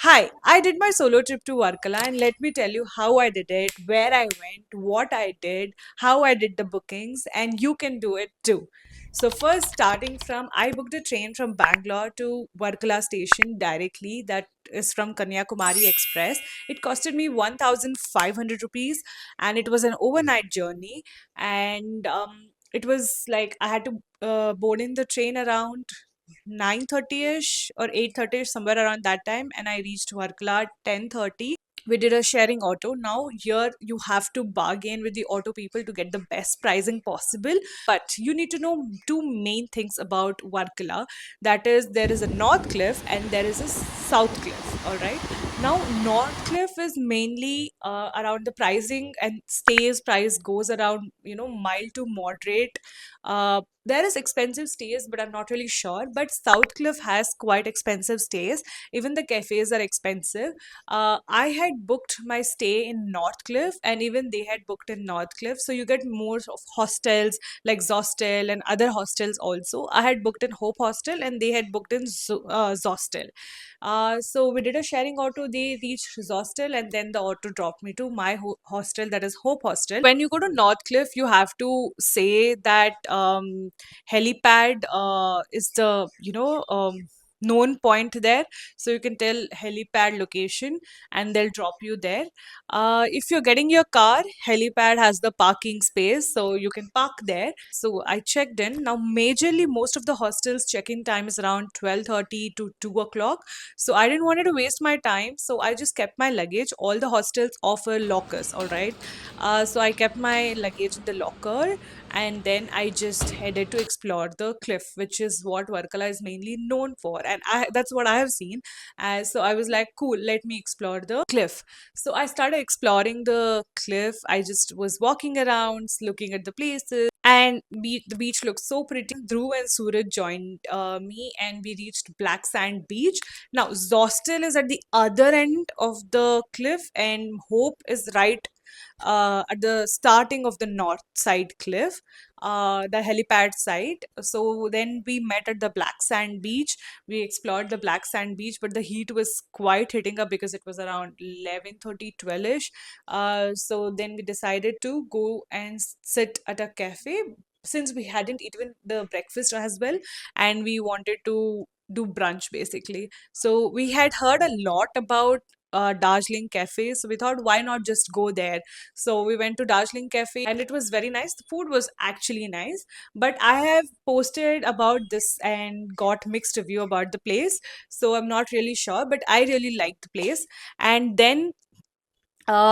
Hi, I did my solo trip to Varkala and let me tell you how I did it, where I went, what I did, how I did the bookings, and you can do it too. So, first, starting from, I booked a train from Bangalore to Varkala station directly, that is from Kanyakumari Express. It costed me 1,500 rupees and it was an overnight journey. And it was like I had to board in the train around 9:30ish or 8:30ish, somewhere around that time, and I reached Varkala at 10:30. We did a sharing auto. Now here you have to bargain with the auto people to get the best pricing possible. But you need to know two main things about Varkala. That is, there is a North Cliff and there is a South Cliff. All right. Now North Cliff is mainly around the pricing, and stays price goes around mild to moderate. There is expensive stays, but I'm not really sure. But South Cliff has quite expensive stays. Even the cafes are expensive. I had booked my stay in Northcliffe, and even they had booked in Northcliffe. So you get more of hostels like Zostel and other hostels also. I had booked in Hope Hostel, and they had booked in Zostel. So we did a sharing auto. They reached Zostel, and then the auto dropped me to my hostel, that is Hope Hostel. When you go to Northcliffe, you have to say that helipad is the known point there, so you can tell helipad location and they'll drop you there. If you're getting your car, helipad has the parking space, so you can park there. So I checked in. Now majorly most of the hostels check-in time is around 12:30 to 2 o'clock, so I didn't wanted to waste my time, so I just kept my luggage. All the hostels offer lockers, all right. So I kept my luggage in the locker, and then I just headed to explore the cliff, which is what Varkala is mainly known for, and that's what I have seen. So I was like, cool, let me explore the cliff. So I started exploring the cliff. I just was walking around, looking at the places, and the beach looked so pretty. Dhruv and Suraj joined me, and we reached Black Sand Beach. Now, Zostel is at the other end of the cliff, and Hope is right at the starting of the north side cliff, the helipad site. So then we met at the Black Sand Beach. We explored the Black Sand Beach, but the heat was quite hitting up because it was around 11:30, 12ish. So then we decided to go and sit at a cafe since we hadn't eaten the breakfast as well, and we wanted to do brunch basically. So we had heard a lot about Darjeeling Cafe, so we thought, why not just go there? So we went to Darjeeling Cafe and it was very nice. The food was actually nice, but I have posted about this and got mixed review about the place. So I'm not really sure, but I really liked the place. And then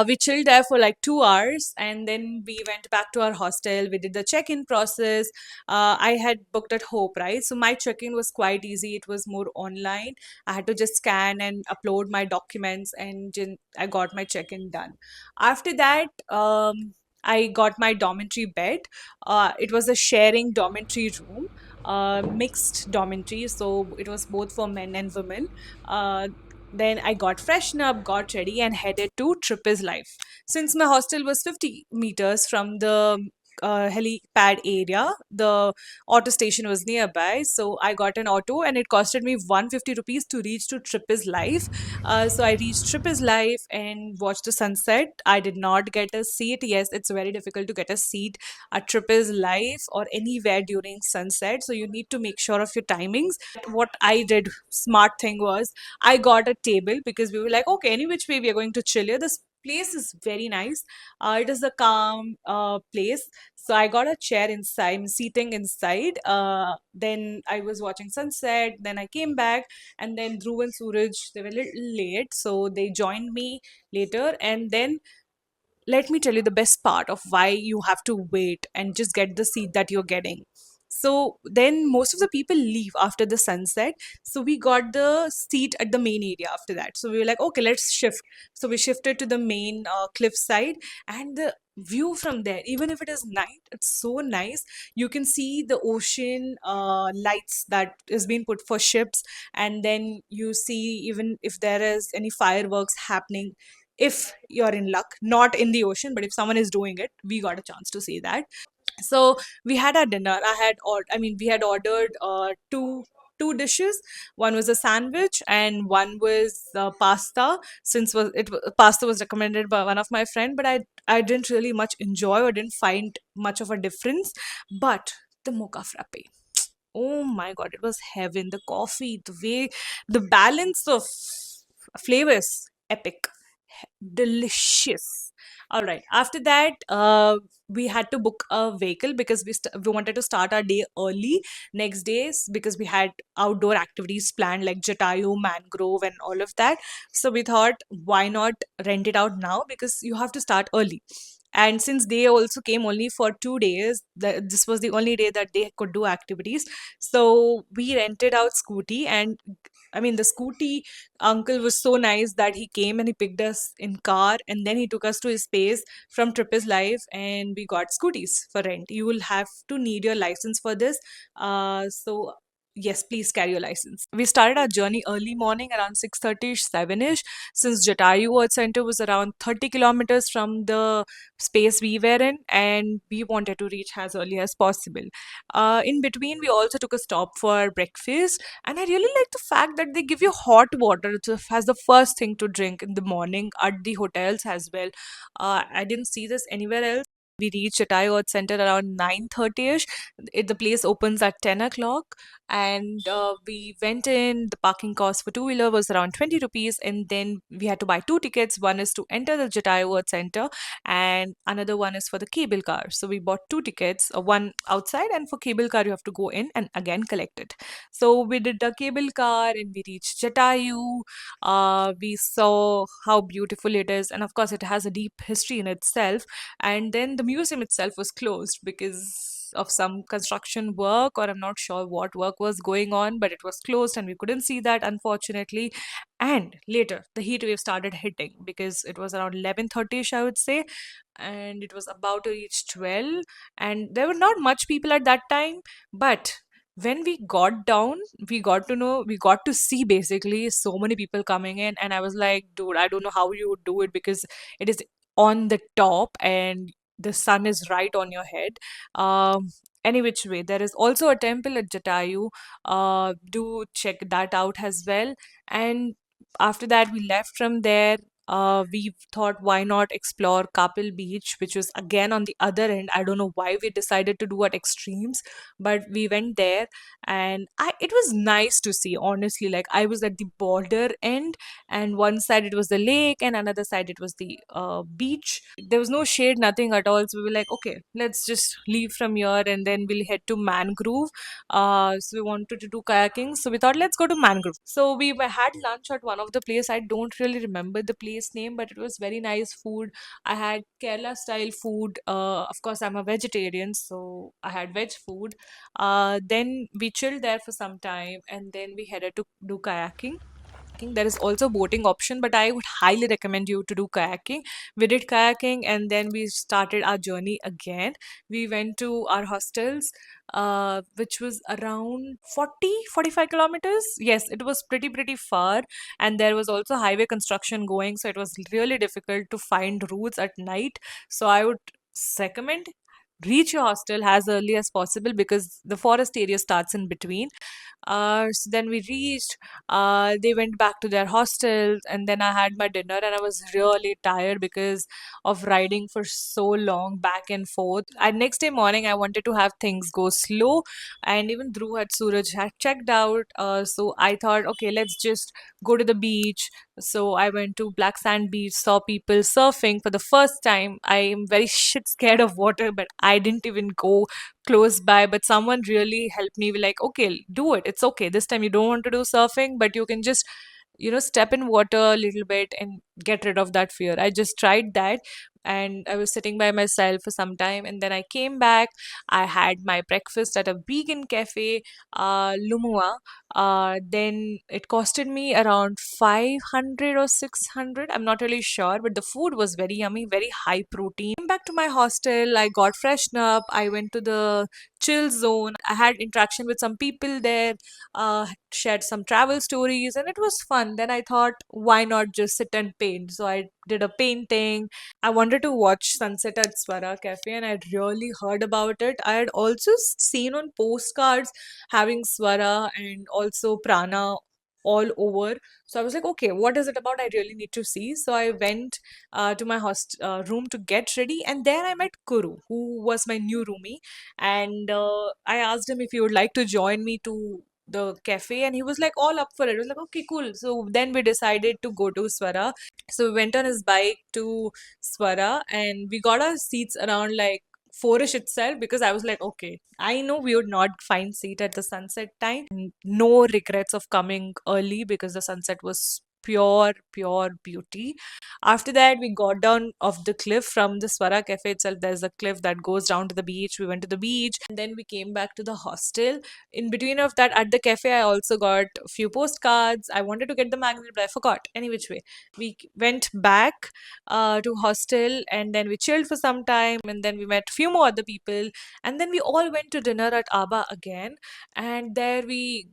we chilled there for like 2 hours, and then we went back to our hostel. We did the check-in process. I had booked at Hope, right? So my check-in was quite easy. It was more online. I had to just scan and upload my documents, and I got my check-in done. After that, I got my dormitory bed. It was a sharing dormitory room, mixed dormitory, so it was both for men and women. Then I got freshened up, got ready, and headed to Trippi's Life. Since my hostel was 50 meters from the helipad area, the auto station was nearby. So I got an auto, and it costed me 150 rupees to reach to Trippi's Life. So I reached Trippi's Life and watched the sunset. I did not get a seat. Yes, it's very difficult to get a seat at Trippi's Life or anywhere during sunset. So you need to make sure of your timings. What I did, smart thing was, I got a table because we were like, okay, any which way we are going to chill here. This place is very nice. It is a calm place. So I got a chair inside, I'm seating inside. Then I was watching sunset. Then I came back, and then Dhruv and Suraj, they were a little late, so they joined me later. And then let me tell you the best part of why you have to wait and just get the seat that you're getting. So then most of the people leave after the sunset. So we got the seat at the main area after that. So we were like, okay, let's shift. So we shifted to the main cliff side, and the view from there, even if it is night, it's so nice. You can see the ocean lights that is being put for ships, and then you see even if there is any fireworks happening, if you're in luck, not in the ocean, but if someone is doing it, we got a chance to see that. So we had our dinner. I mean, we had ordered two two dishes. One was a sandwich and one was pasta. Since pasta was recommended by one of my friend, but I didn't really much enjoy or didn't find much of a difference. But the mocha frappe. Oh my God, it was heaven. The coffee, the way, the balance of flavors, epic, delicious. All right. After that, we had to book a vehicle because we wanted to start our day early next days because we had outdoor activities planned like Jatayu, Mangrove, and all of that. So we thought, why not rent it out now because you have to start early. And since they also came only for 2 days, this was the only day that they could do activities. So we rented out Scooty, and I mean, the Scooty uncle was so nice that he came and he picked us in car, and then he took us to his space from Trip is Life, and we got scooties for rent. You will have to need your license for this. So yes, please carry your license. We started our journey early morning around 6:30ish, 7ish, since Jatayu Earth Center was around 30 kilometers from the space we were in, and we wanted to reach as early as possible. In between, we also took a stop for breakfast, and I really like the fact that they give you hot water as the first thing to drink in the morning at the hotels as well. I didn't see this anywhere else. We reached Chatai Earth Center around 9:30ish. The place opens at 10 o'clock, and we went in. The parking cost for two-wheeler was around 20 rupees, and then we had to buy two tickets. One is to enter the Chatai Earth Center, and another one is for the cable car. So we bought two tickets, one outside, and for cable car you have to go in and again collect it. So we did the cable car and we reached Jatayu. We saw how beautiful it is, and of course it has a deep history in itself. And then the museum itself was closed because of some construction work, or I'm not sure what work was going on, but it was closed and we couldn't see that, unfortunately. And later the heat wave started hitting because it was around 11:30ish, I would say, and it was about to reach 12, and there were not much people at that time. But when we got down, we got to see basically so many people coming in, and I was like, dude, I don't know how you would do it because it is on the top and the sun is right on your head. um any which way, there is also a temple at Jatayu. Do check that out as well. And after that we left from there. We thought, why not explore Kapil Beach, which was again on the other end. I don't know why we decided to do at extremes, but we went there, and it was nice to see. Honestly, like I was at the border end, and one side it was the lake, and another side it was the beach. There was no shade, nothing at all. So we were like, okay, let's just leave from here, and then we'll head to Mangrove. So we wanted to do kayaking, so we thought let's go to Mangrove. So we had lunch at one of the place. I don't really remember the place name, but it was very nice food. I had Kerala style food. Of course, I'm a vegetarian, so I had veg food. Then we chilled there for some time, and then we headed to do kayaking. There is also boating option, but I would highly recommend you to do kayaking. We did kayaking, and then we started our journey again. We went to our hostels, which was around 45 kilometers. Yes, it was pretty far, and there was also highway construction going, so it was really difficult to find routes at night. So I would recommend reach your hostel as early as possible because the forest area starts in between. So then we reached, they went back to their hostels, and then I had my dinner, and I was really tired because of riding for so long back and forth. And next day morning, I wanted to have things go slow, and even Dhruv had Suraj had checked out. So I thought, okay, let's just go to the beach. So I went to Black Sand Beach, saw people surfing for the first time. I am very shit scared of water, but I didn't even go close by, but someone really helped me. Be like, okay, do it, it's okay, this time you don't want to do surfing, but you can just step in water a little bit and get rid of that fear. I just tried that, and I was sitting by myself for some time, and then I came back. I had my breakfast at a vegan cafe, Lumua. Then it costed me around 500 or 600, I'm not really sure, but the food was very yummy, very high protein. Back to my hostel, I got freshened up, I went to the chill zone, I had interaction with some people there, shared some travel stories, and it was fun. Then I thought, why not just sit and paint? So I did a painting. I wanted wanted to watch sunset at Swara Cafe, and I'd really heard about it. I had also seen on postcards having Swara and also Prana all over. So I was like, okay, what is it about? I really need to see. So I went to my room to get ready, and there I met Kuru, who was my new roomie, and I asked him if he would like to join me to the cafe, and he was like all up for it. I was like, okay, cool. So then we decided to go to Swara. So we went on his bike to Swara, and we got our seats around like fourish itself, because I was like, okay, I know we would not find seat at the sunset time. No regrets of coming early, because the sunset was pure beauty. After that, we got down off the cliff from the Swara Cafe itself. There's a cliff that goes down to the beach. We went to the beach, and then we came back to the hostel. In between of that, at the cafe, I also got a few postcards. I wanted to get the magnet, but I forgot. Any which way, we went back to hostel, and then we chilled for some time, and then we met few more other people, and then we all went to dinner at Aba again, and there we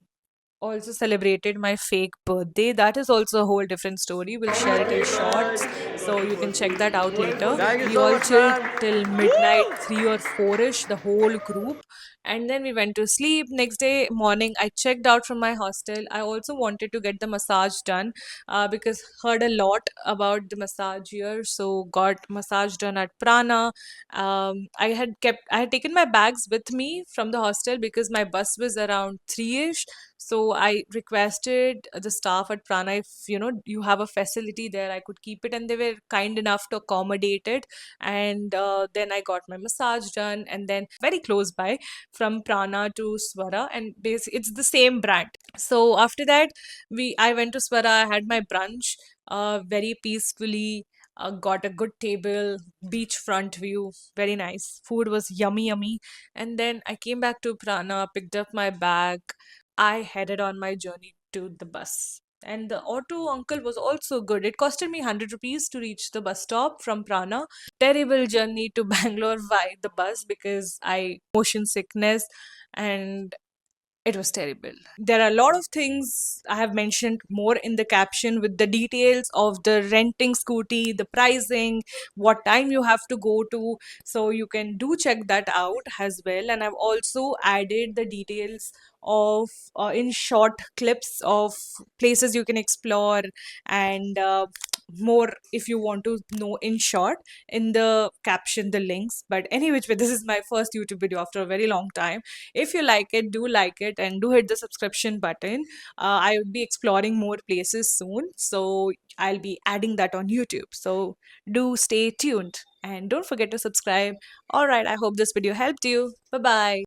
also celebrated my fake birthday. That is also a whole different story. We'll share it in shorts, so you can check that out later. Thank you We so all much, chilled man. till midnight, 3 or 4ish, the whole group, and then we went to sleep. Next day morning, I checked out from my hostel. I also wanted to get the massage done, because heard a lot about the massage here, so got massage done at Prana. I had taken my bags with me from the hostel because my bus was around 3ish. So I requested the staff at Prana, if you have a facility there, I could keep it, and they were kind enough to accommodate it. And then I got my massage done, and then very close by from Prana to Swara, and basically it's the same brand. So after that, I went to Swara. I had my brunch, very peacefully. Got a good table, beachfront view, very nice. Food was yummy. And then I came back to Prana, picked up my bag. I headed on my journey to the bus. And the auto uncle was also good. It costed me 100 rupees to reach the bus stop from Prana. Terrible journey to Bangalore by the bus, because I motion sickness, and it was terrible. There are a lot of things I have mentioned more in the caption, with the details of the renting scooty, the pricing, what time you have to go to. So you can do check that out as well. And I've also added the details of in short clips of places you can explore, and more if you want to know in short, in the caption, the links. But anyway, which way, this is my first YouTube video after a very long time. If you like it, do like it, and do hit the subscription button. I will be exploring more places soon, so I'll be adding that on YouTube. So do stay tuned, and don't forget to subscribe. All right, I hope this video helped you. Bye bye.